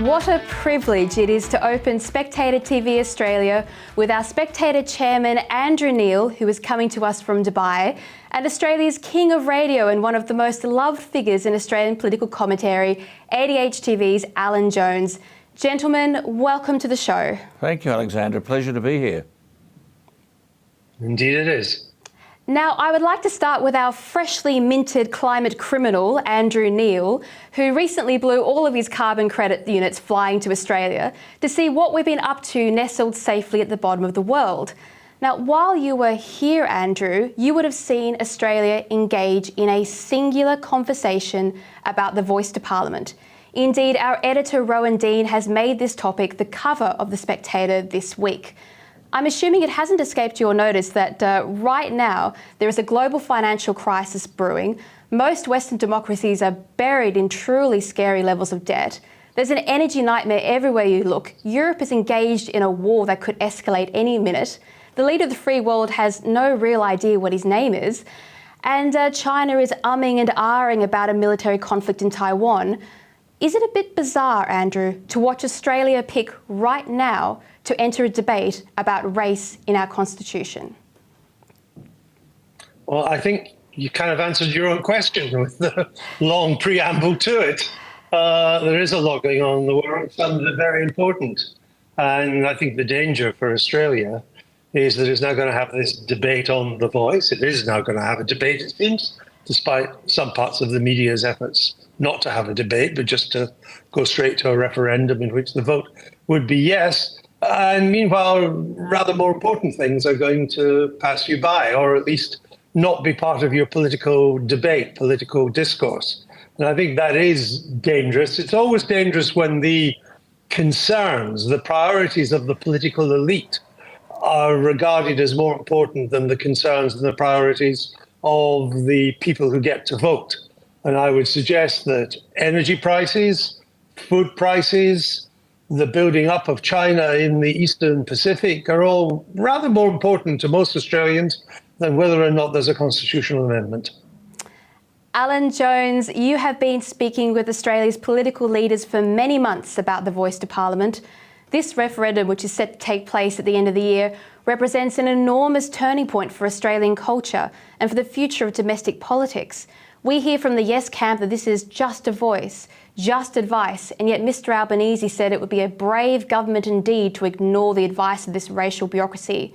What a privilege it is to open Spectator TV Australia with our Spectator chairman Andrew Neal, who is coming to us from Dubai, and Australia's king of radio and one of the most loved figures in Australian political commentary, ADH TV's Alan Jones. Gentlemen, welcome to the show. Thank you, Alexandra. Pleasure to be here. Indeed it is. Now, I would like to start with our freshly minted climate criminal, Andrew Neal, who recently blew all of his carbon credit units flying to Australia to see what we've been up to nestled safely at the bottom of the world. Now, while you were here, Andrew, you would have seen Australia engage in a singular conversation about the voice to Parliament. Indeed, our editor, Rowan Dean, has made this topic the cover of The Spectator this week. I'm assuming it hasn't escaped your notice that right now there is a global financial crisis brewing. Most Western democracies are buried in truly scary levels of debt. There's an energy nightmare everywhere you look. Europe is engaged in a war that could escalate any minute. The leader of the free world has no real idea what his name is. And China is umming and ahhing about a military conflict in Taiwan. Is it a bit bizarre, Andrew, to watch Australia pick right now to enter a debate about race in our constitution? Well, I think you kind of answered your own question with the long preamble to it. There is a lot going on in the world, some of it very important. And I think the danger for Australia is that it's now going to have this debate on the voice. It is now going to have a debate, it seems, despite some parts of the media's efforts not to have a debate, but just to go straight to a referendum in which the vote would be yes. And meanwhile, rather more important things are going to pass you by, or at least not be part of your political debate, political discourse. And I think that is dangerous. It's always dangerous when the concerns, the priorities of the political elite are regarded as more important than the concerns and the priorities of the people who get to vote. And I would suggest that energy prices, food prices, the building up of China in the Eastern Pacific are all rather more important to most Australians than whether or not there's a constitutional amendment. Alan Jones, you have been speaking with Australia's political leaders for many months about the voice to Parliament. This referendum, which is set to take place at the end of the year, represents an enormous turning point for Australian culture and for the future of domestic politics. We hear from the Yes camp that this is just a voice, just advice, and yet Mr Albanese said it would be a brave government indeed to ignore the advice of this racial bureaucracy.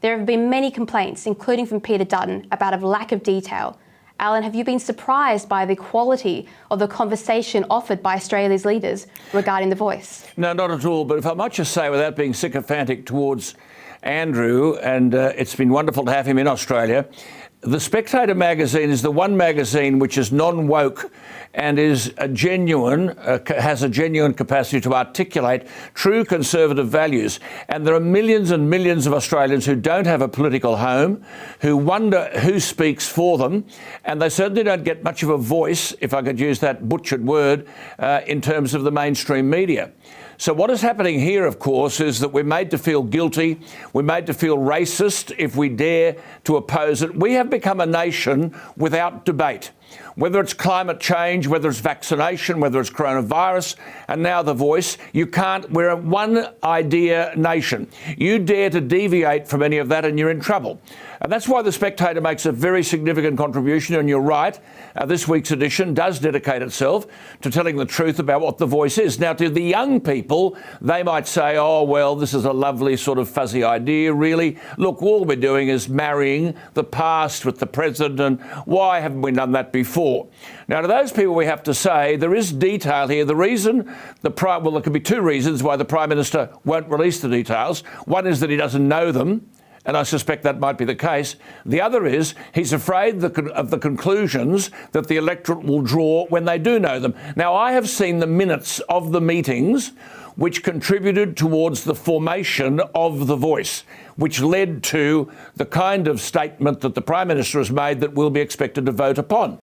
There have been many complaints, including from Peter Dutton, about a lack of detail. Alan, have you been surprised by the quality of the conversation offered by Australia's leaders regarding the voice? No, not at all. But if I might just say, without being sycophantic towards Andrew, and it's been wonderful to have him in Australia, The Spectator magazine is the one magazine which is non-woke and is a genuine, has a genuine capacity to articulate true conservative values. And there are millions and millions of Australians who don't have a political home, who wonder who speaks for them, and they certainly don't get much of a voice, if I could use that butchered word, in terms of the mainstream media. So what is happening here, of course, is that we're made to feel guilty, we're made to feel racist if we dare to oppose it. We have become a nation without debate. Whether it's climate change, whether it's vaccination, whether it's coronavirus, and now the voice, we're a one idea nation. You dare to deviate from any of that and you're in trouble. And that's why The Spectator makes a very significant contribution, and you're right, this week's edition does dedicate itself to telling the truth about what the voice is. Now, to the young people, they might say, oh, well, this is a lovely sort of fuzzy idea, really. Look, all we're doing is marrying the past with the present, and why haven't we done that before? Now, to those people, we have to say there is detail here. The reason there could be two reasons why the Prime Minister won't release the details. One is that he doesn't know them, and I suspect that might be the case. The other is he's afraid of the conclusions that the electorate will draw when they do know them. Now, I have seen the minutes of the meetings which contributed towards the formation of the voice, which led to the kind of statement that the Prime Minister has made that we'll be expected to vote upon.